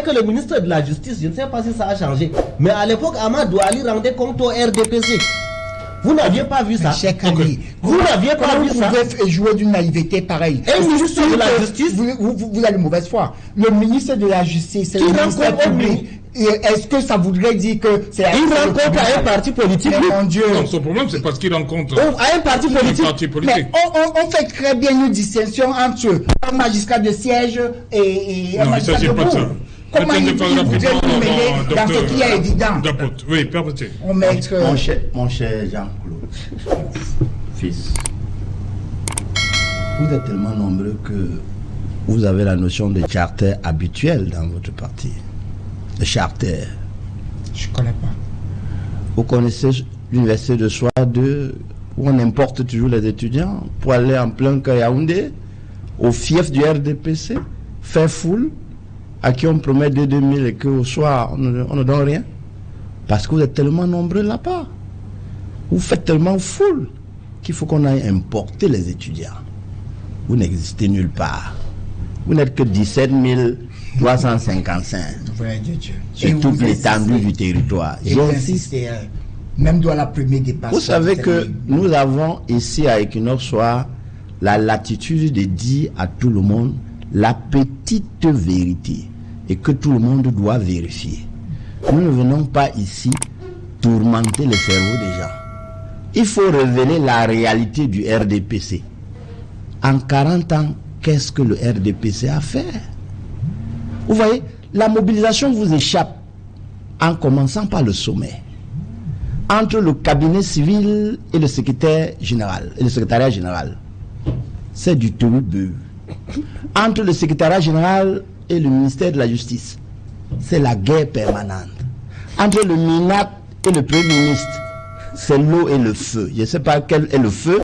que le ministre de la Justice, je ne sais pas si ça a changé, mais à l'époque, Amadou Ali rendait compte au RDPC. Vous n'aviez pas vu ça? Vous n'aviez pas vu ça? Vous pouvez jouer d'une naïveté pareille. Et le ministre de la Justice, vous avez mauvaise foi. Le ministre de la Justice, c'est le ministère public. Est-ce que ça voudrait dire que c'est il rencontre à un parti politique? Mon Dieu. Non, son problème, c'est parce qu'il rencontre à un parti politique. Mais on fait très bien une distinction entre un magistrat de siège et un magistrat de cour. Comment il voudrait nous mêler dans ce qui est évident? Oui, permettez. Mon cher Jean-Claude, fils, vous êtes tellement nombreux que vous avez la notion de charter habituel dans votre parti. Le charter. Je ne connais pas. Vous connaissez l'université de Soie 2 où on importe toujours les étudiants pour aller en plein Yaoundé, au fief du RDPC, faire foule, à qui on promet 2000 et qu'au soir on ne donne rien. Parce que vous êtes tellement nombreux là-bas. Vous faites tellement foule qu'il faut qu'on aille importer les étudiants. Vous n'existez nulle part. Vous n'êtes que 17 355 sur toute l'étendue du territoire. J'insiste, même dans la première dépasse. Vous savez que nous avons ici à Equinox Soir la latitude de dire à tout le monde la petite vérité et que tout le monde doit vérifier. Nous ne venons pas ici tourmenter le cerveau des gens. Il faut révéler la réalité du RDPC. En 40 ans, qu'est-ce que le RDPC a fait? Vous voyez, la mobilisation vous échappe en commençant par le sommet. Entre le cabinet civil et le secrétaire général, et le secrétariat général, c'est du tohu-bohu. Entre le secrétariat général et le ministère de la Justice, c'est la guerre permanente. Entre le MINAT et le Premier ministre, c'est l'eau et le feu. Je ne sais pas quel est le feu,